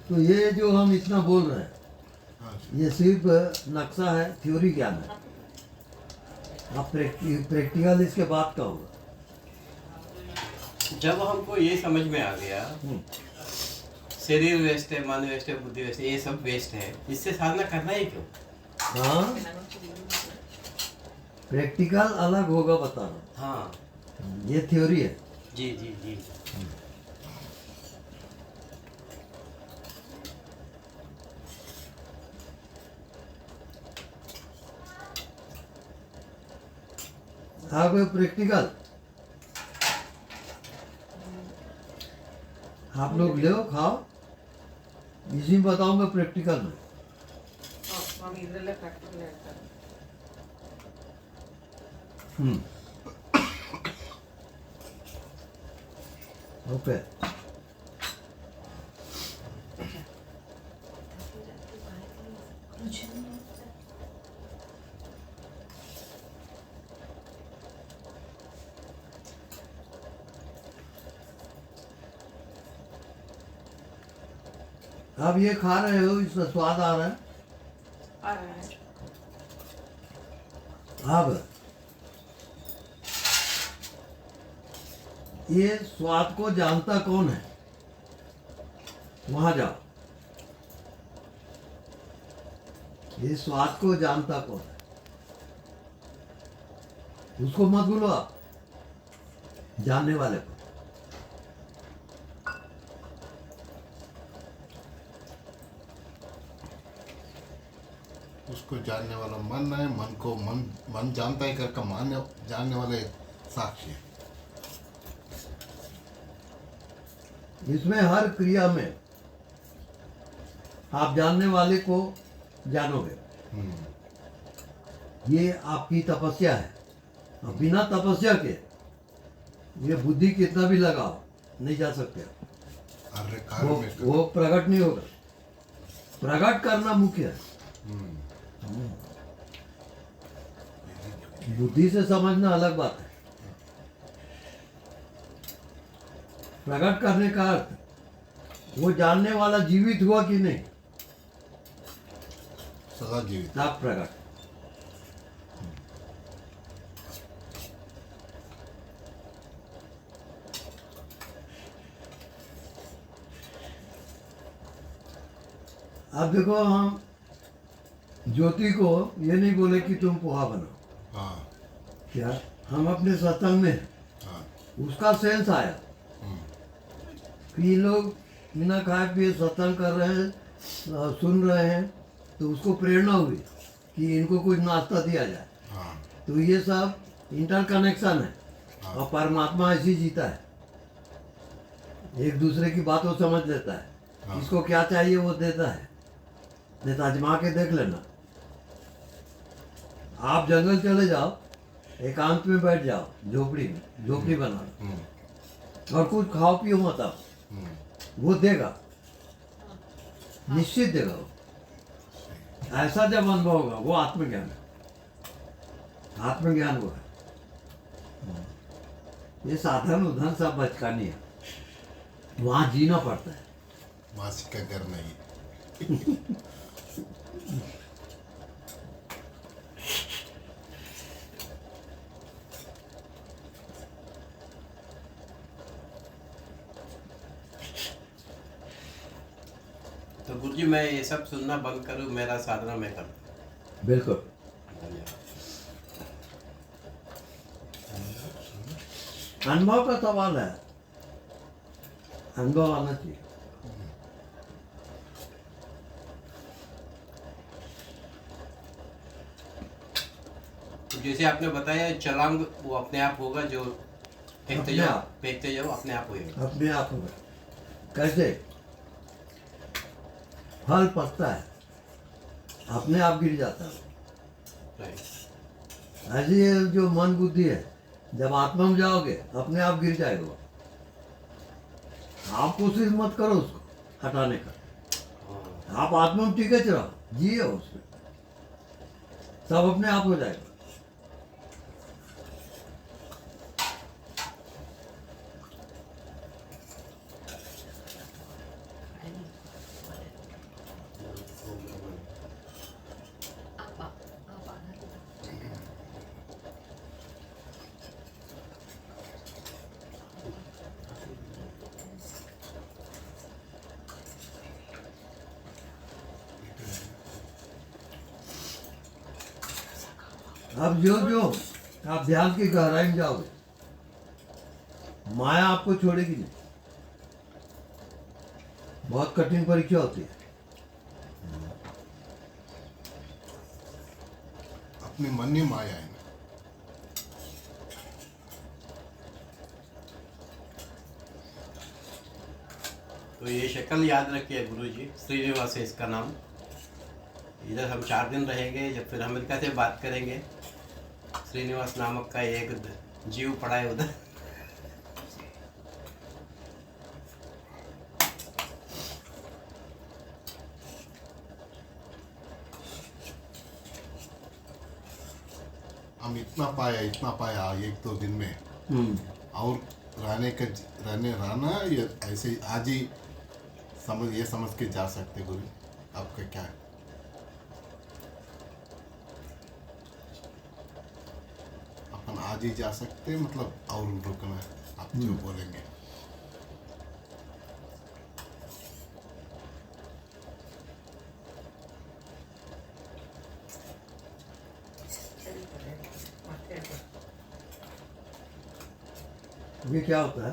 तो ये जो हम इतना बोल रहे हैं, ये सिर्फ नक्शा है, थ्योरी ज्ञान है। आप प्रैक्टिकल इसके बाद का होगा। जब हमको ये समझ में आ गया शरीर वेस्ट है, मन वेस्ट है, बुद्धि वेस्ट है, ये सब वेस्ट है, इससे साधना करना ही क्यों? हाँ, प्रैक्टिकल अलग होगा, बता रहा हूँ। हाँ ये थ्योरी है। जी जी जी। आप प्रैक्टिकल आप लोग ले खाओ, इसी में बताऊंगा प्रैक्टिकल में। ओके। अब ये खा रहे हो, इसका स्वाद आ रहा है? आ रहा है। अब ये स्वाद को जानता कौन है? वहां जाओ। ये स्वाद को जानता कौन है? उसको मत बोलो आप, जानने वाले को। उसको जानने वाला मन है, मन को मन जानता है करके मानने जानने वाले साक्षी है। इसमें हर क्रिया में आप जानने वाले को जानोगे। ये आपकी तपस्या है। और बिना तपस्या के ये बुद्धि कितना भी लगाओ, नहीं जा सकते। वो प्रकट नहीं होगा। प्रकट करना मुख्य है। बुद्धि से समझना अलग बात है। प्रकट करने का अर्थ वो जानने वाला जीवित हुआ कि नहीं, सदा जीवित। तब प्रकट। अब देखो, हम ज्योति को ये नहीं बोले कि तुम पोहा बनाओ। हाँ क्या हम अपने सत्संग में हाँ उसका सेंस आया कि ये लोग बिना खाए पिए सत्संग कर रहे हैं, सुन रहे हैं, तो उसको प्रेरणा हुई कि इनको कुछ नाश्ता दिया जाए। हाँ तो ये सब इंटरकनेक्शन है। और परमात्मा ऐसी जीता है, एक दूसरे की बात वो समझ लेता है। इसको क्या चाहिए वो देता है। नहीं आजमा के देख लेना। आप जंगल चले जाओ, एकांत में बैठ जाओ, झोपड़ी में, झोपड़ी बना लो और कुछ खाओ पियो मत आप, वो देगा, निश्चित देगा वो। ऐसा जब अनुभव होगा वो आत्मज्ञान है। आत्मज्ञान वो है। ये साधन उधन सब बचकानी है, वहां जीना पड़ता है। मासी का घर नहीं। तो गुरुजी मैं ये सब सुनना बंद करूं, मेरा साधना मैं करूं? बिल्कुल। अनुभव का सवाल है, अनुभव आना चाहिए। तो जैसे आपने बताया छलांग वो अपने आप होगा, जो फेंकते जाओ अपने आप होगा। अपने आप होगा। कैसे? फल पकता है, अपने आप गिर जाता है। ऐसी ये जो मन बुद्धि है, जब आत्मा में जाओगे अपने आप गिर जाएगा। आप कोशिश मत करो उसको हटाने का। आप आत्मा में टिके रहो, जिए उसमें, सब अपने आप हो जाएगा। अब जो जो आप ध्यान की गहराई में जाओगे, माया आपको छोड़ेगी नहीं। बहुत कठिन परीक्षा होती है। अपने मन ही माया है ना। तो ये शक्ल याद रखिए गुरुजी, श्रीनिवास है इसका नाम। इधर हम 4 दिन रहेंगे, जब फिर अमेरिका से बात करेंगे। श्रीनिवास नामक का एक जीव पड़ा है उधर। हम इतना पाया 1-2 दिन में, और रहना ये ऐसे ही आज ही समझ के जा सकते गुरु। आपका क्या है? अपन आज ही जा सकते, मतलब और रुकना है, आप जो बोलेंगे। ये क्या होता है?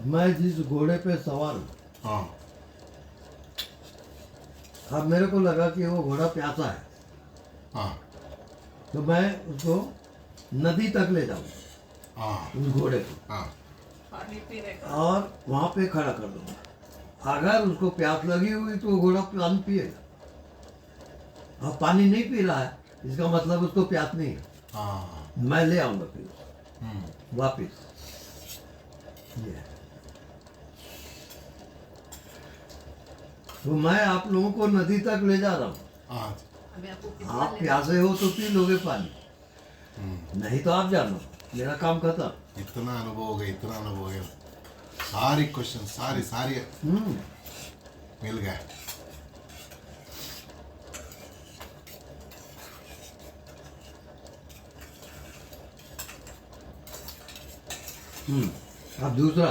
मैं जिस घोड़े पे सवार हूँ, हाँ अब मेरे को लगा कि वो घोड़ा प्यासा है, हाँ तो मैं उसको नदी तक ले जाऊँ, हाँ उस घोड़े को, हाँ पानी पीने का। और वहाँ पे खड़ा कर दूंगा। अगर उसको प्यास लगी हुई तो वो घोड़ा पानी पिएगा। अब पानी नहीं पी रहा है, इसका मतलब उसको प्यास नहीं है। हाँ मैं ले आऊंगा फिर उसको वापिस। ये है। तो मैं आप लोगों को नदी तक ले जा रहा हूँ। हाँ अभी आपको कितना आप लेना? प्यासे हो तो पी लोगे पानी, नहीं तो आप जानो, मेरा काम खत्म। इतना अनुभव हो गया, सारी क्वेश्चन सारी मिल गए। अब दूसरा,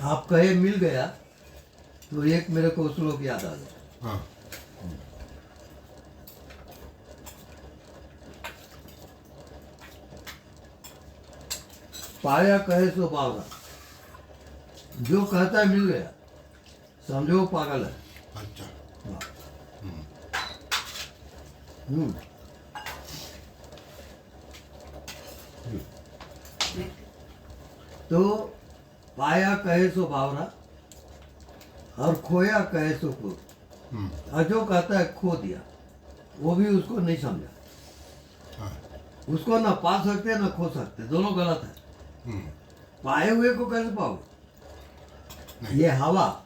आप कहे मिल गया तो एक मेरे को श्लोक याद आ गया। हाँ पाया कहे सो बावरा, जो कहता है मिल गया समझो वो पागल है। अच्छा हम्म। तो पाया कहे सो बावरा और खोया कहे सो खो। और जो कहता है खो दिया, वो भी उसको नहीं समझा। हाँ उसको ना पा सकते ना खो सकते, दोनों गलत है। पाए हुए को कैसे पाओगे? नहीं। ये हवा,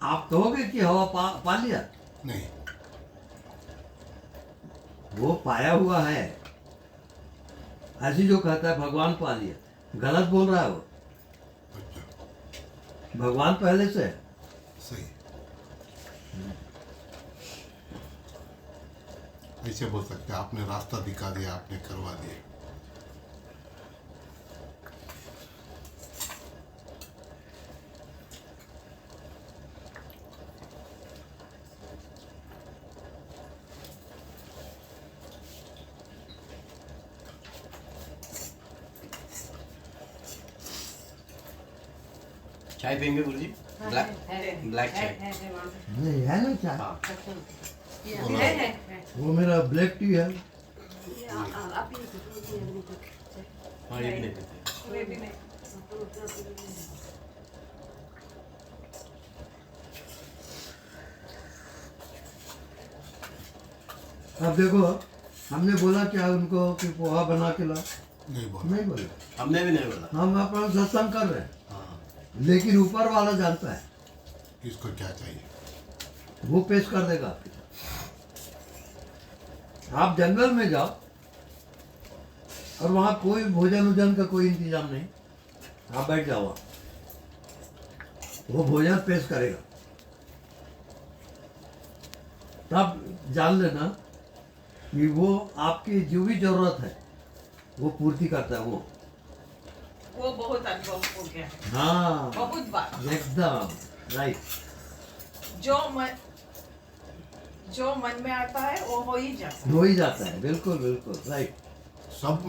आप कहोगे कि हवा पा लिया? नहीं, वो पाया हुआ है। ऐसी जो कहता है भगवान पा लिया, गलत बोल रहा है वो। अच्छा भगवान पहले से है। सही, ऐसे बोल सकते हैं, आपने रास्ता दिखा दिया, आपने करवा दिया। चाय पियेंगे गुरुजी? ब्लैक चाय। नहीं है ना चाय? हाँ है। वो मेरा ब्लैक टी है। हाँ, ये भी नहीं पीते। वे भी नहीं। अब देखो, हमने बोला क्या उनको कि पोहा बना के ला? नहीं बोला। नहीं बोले। हमने भी नहीं बोला। हम अपना सत्संग कर रहे हैं, हाँ लेकिन ऊपर वाला जानता है, किसको क्या चाहिए। वो पेश कर देगा आपके साथ। आप जंगल में जाओ और वहाँ कोई भोजन वोजन का कोई इंतजाम नहीं, आप बैठ जाओ वहाँ, वो भोजन पेश करेगा। तब जान लेना कि वो आपकी जो भी जरूरत है वो पूर्ति करता है। वो वो बहुत अनुभव हो गया है, हाँ बहुत बार। एकदम राइट। जो मन में आता है वो हो ही जाता है। हो ही जाता है, बिल्कुल बिल्कुल राइट। सब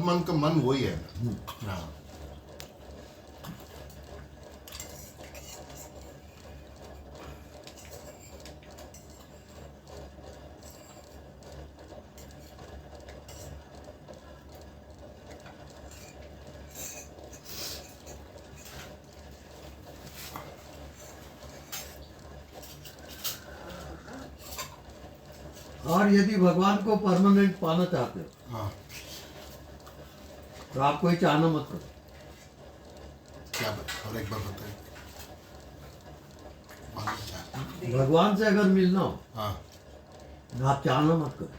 मन का मन वही है। हाँ। और यदि भगवान को परमानेंट पाना चाहते हो हाँ। तो आप कोई चाहना मत करो। क्या और एक बार बताइए। मालूम क्या? भगवान से अगर मिलना हो हाँ। तो आप चाहना मत करो।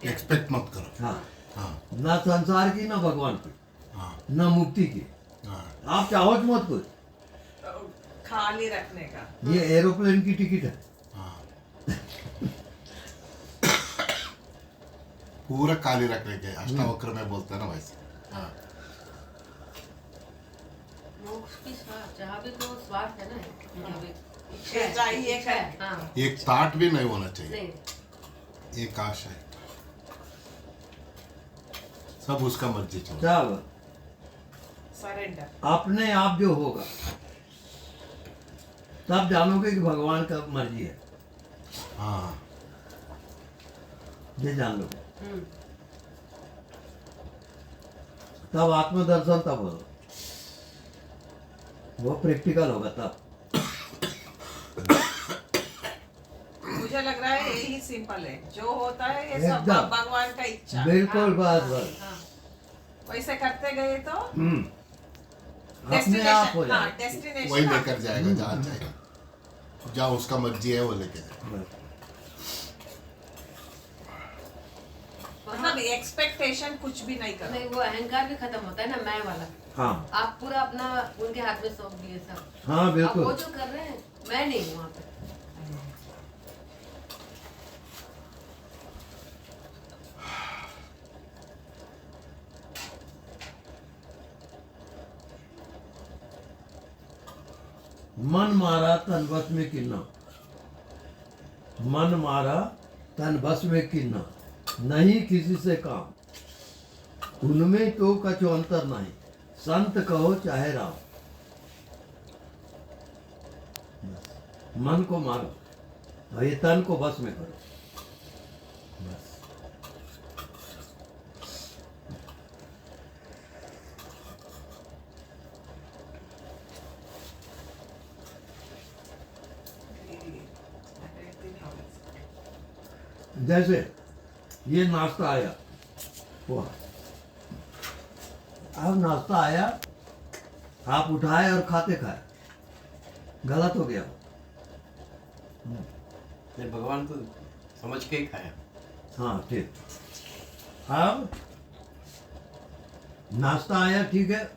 एक्सपेक्ट मत करो। हाँ, हाँ। ना संसार की ना भगवान की हाँ। ना मुक्ति की। हाँ। आप चाहो तो मत कुछ। खाली रखने का। ये एरोप्लेन की टिकट है। हाँ। पूरा काली रखने के अष्टावक्र में बोलते हैं ना वैसे। हाँ। मोक्ष की जहाँ भी तो स्वार्थ है ना, यहाँ भी ये चाहिए इच्छा है, हाँ एक ताट भी नहीं होना चाहिए। नहीं। एक आशा है, सब उसका मर्जी छोड़। सब सरेंडर। अपने आप जो होगा तब जानोगे कि भगवान का मर्जी है। हाँ। ये जान लोगे हम्म। तब आत्मदर्शन तब होगा, वो प्रैक्टिकल होगा तब। मुझे लग रहा है यही सिंपल है, जो होता है ये सब एकदम। भगवान का इच्छा। बिल्कुल हाँ, बस बस। हाँ। वैसे करते गए तो अपने आप हो हाँ, जाए डेस्टिनेशन वही लेकर जाएगा जहाँ जाएगा, जहाँ उसका मर्जी है वो लेके जाएगा। बस। मतलब एक्सपेक्टेशन कुछ भी नहीं करो। नहीं, वो अहंकार भी खत्म होता है ना, मैं वाला। हाँ आप पूरा अपना उनके हाथ में सौंप दिए सब। हाँ अब वो बिल्कुल। जो कर रहे हैं, मैं नहीं हूँ वहाँ पे। मन मारा तन बस में किन्ना, मन मारा तन बस में किन्ना, नहीं किसी से काम, उनमें तो कछु अंतर नहीं, संत कहो चाहे राम। बस। मन को मारो और ये तन को बस में करो। बस। जैसे ये नाश्ता आया, पोहा, अब नाश्ता आया, आप उठाए और खाते खाए, गलत हो गया। ये भगवान को समझ के ही खाया। हाँ ठीक। अब नाश्ता आया, ठीक है,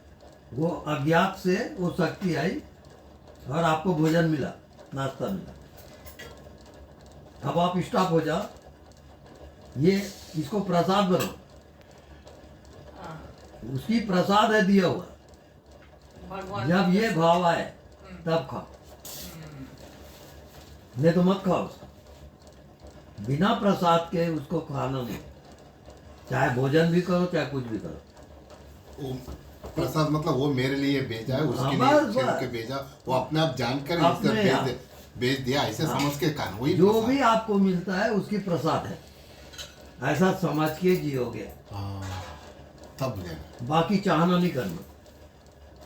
वो अज्ञात से वो शक्ति आई और आपको भोजन मिला, नाश्ता मिला। अब आप स्टॉप हो जाओ, ये इसको प्रसाद बनो, हाँ, उसकी प्रसाद है दिया हुआ। भगवान जब ये भाव आए तब खाओ, नहीं तो मत खाओ उसको। बिना प्रसाद के उसको खाना नहीं, चाहे भोजन भी करो चाहे कुछ भी करो। वो प्रसाद मतलब वो मेरे लिए भेजा है, उसके हाँ, लिए बस, छेड़ बस। के भेजा, वो अपने आप जानकर अपने इसका आप। भेज दिया, ऐसे समझ के खाना वही जो प्रसाद। भी आपको मिलता है उसकी प्रसाद है, ऐसा समझ के जियोगे। हाँ, तब लेना। बाकी चाहना नहीं करना,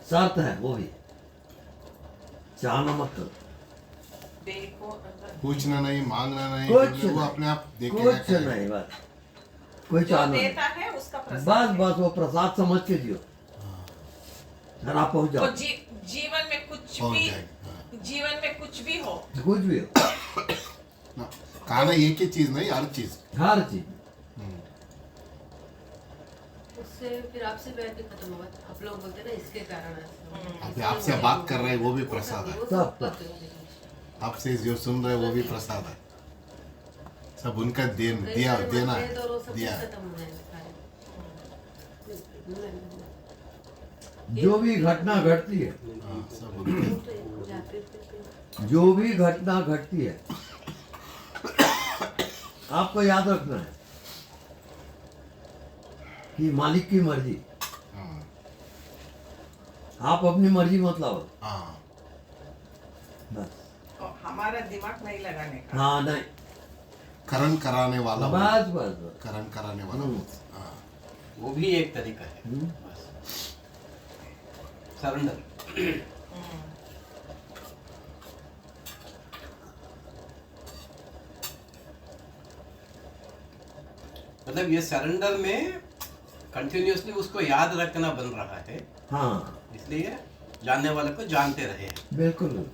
शर्त है वो भी, चाहना मत करो। देखो पूछना नहीं, मांगना नहीं, कुछ क्योंकि वो नहीं। अपने आप देखेगा। कुछ करेगा। नहीं, बस कोई जो चाहना नहीं, देता है उसका प्रसाद बस है। बस वो प्रसाद समझ के जियो और आप पहुंच तो जाओ। जीवन में कुछ पहुंच भी, जाएगा। हाँ। जीवन में कुछ भी हो, कुछ भी हो, ना, खाना एक ही चीज नहीं, हर चीज। हर चीज। उससे फिर आपसे बैठ भी खत्म होगा। आप लोग बोलते हैं ना इसके कारण ऐसा। अभी आपसे बात कर रहे हैं वो भी प्रसाद है, वो सब, सब सब। आपसे जो सुन रहे हैं वो भी प्रसाद है, सब उनका देना कई दिया सारे देना मतभेद और वो है, सब दिया चीज़ है। खत्म हो जाएंगे सारे। जो भी घटना घटती है, हाँ, सब बोलते हैं। जो भी घटना घटती है, आपको याद रखना है कि मालिक की मर्जी, हाँ आप अपनी मर्जी मत लाओ हाँ बस। और हमारा दिमाग नहीं लगाने का। हाँ नहीं, करण कराने वाला बस बस बस। करण कराने वाला हाँ वो भी एक तरीका है। बस सरेंडर। मतलब ये सरेंडर में कंटिन्यूअसली उसको याद रखना बन रहा है, हाँ इसलिए जानने वाले को जानते रहे हैं। बिल्कुल।